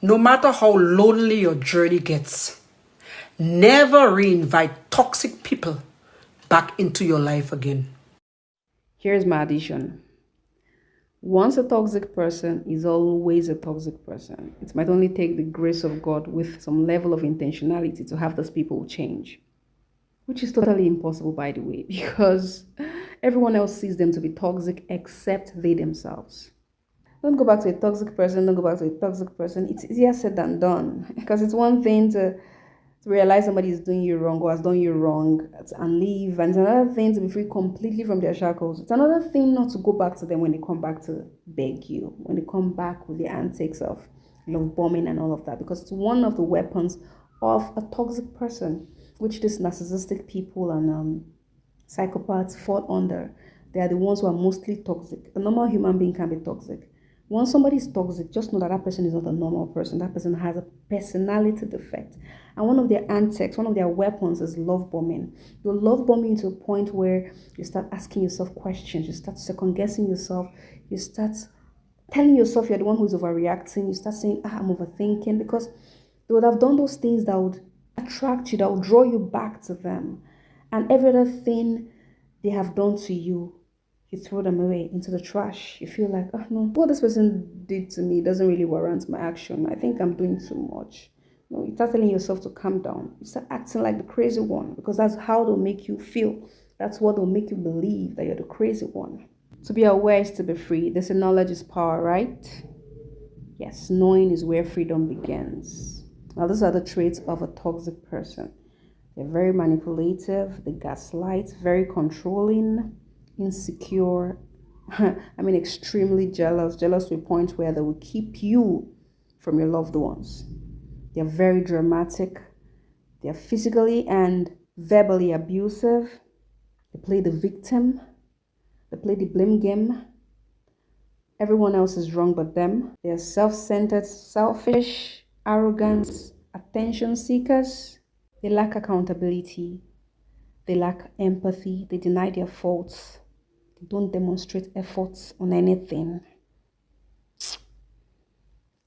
No matter how lonely your journey gets, never reinvite toxic people back into your life again. Here's my addition. Once a toxic person is always a toxic person. It might only take the grace of God with some level of intentionality to have those people change, which is totally impossible, by the way, because everyone else sees them to be toxic except they themselves. Don't go back to a toxic person, don't go back to a toxic person. It's easier said than done because it's one thing to realize somebody is doing you wrong or has done you wrong and leave, and it's another thing to be free completely from their shackles. It's another thing not to go back to them when they come back to beg you, when they come back with the antics of love bombing and all of that, because it's one of the weapons of a toxic person, which these narcissistic people and psychopaths fall under. They are the ones who are mostly toxic. A normal human being can be toxic. Once somebody is toxic, just know that that person is not a normal person. That person has a personality defect. And one of their antics, one of their weapons is love bombing. You'll love bombing to a point where you start asking yourself questions. You start second guessing yourself. You start telling yourself you're the one who's overreacting. You start saying, I'm overthinking, because they would have done those things that would attract you, that would draw you back to them. And every other thing they have done to you, you throw them away into the trash. You feel like, oh no, what this person did to me doesn't really warrant my action. I think I'm doing too much. No, you start telling yourself to calm down. You start acting like the crazy one, because that's how they'll make you feel. That's what they'll make you believe, that you're the crazy one. To be aware is to be free. They say knowledge is power, right? Yes, knowing is where freedom begins. Now, these are the traits of a toxic person. They're very manipulative, they gaslight, very controlling, insecure, extremely jealous to a point where they will keep you from your loved ones. They're very dramatic, they're physically and verbally abusive, they play the victim, they play the blame game. Everyone else is wrong but them. They're self-centered, selfish, arrogant, attention seekers. They lack accountability. They lack empathy. They deny their faults. They don't demonstrate efforts on anything.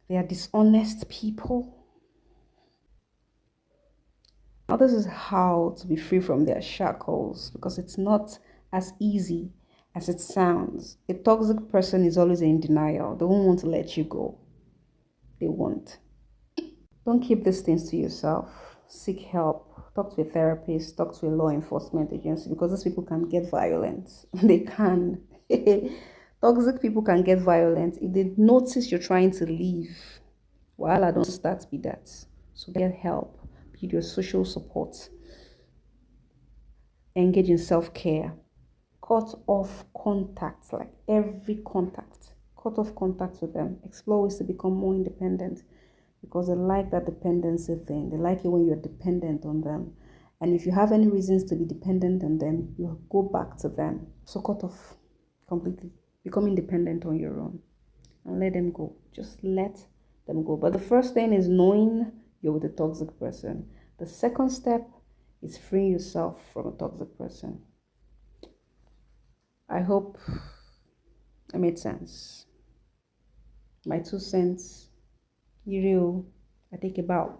They are dishonest people. Now, this is how to be free from their shackles, because it's not as easy as it sounds. A toxic person is always in denial. They won't want to let you go. They won't. Don't keep these things to yourself. Seek help. Talk to a therapist. Talk to a law enforcement agency, because these people can get violent. They can. Toxic people can get violent. If they notice you're trying to leave, well, I don't start be that. So get help. Build your social support. Engage in self-care. Cut off contact, like every contact. Cut off contact with them. Explore ways to become more independent, because they like that dependency thing. They like it when you're dependent on them. And if you have any reasons to be dependent on them, you go back to them. So cut off completely. Become independent on your own and let them go. Just let them go. But the first thing is knowing you're with a toxic person. The second step is freeing yourself from a toxic person. I hope I made sense. My 2 cents. You real. I take a bow.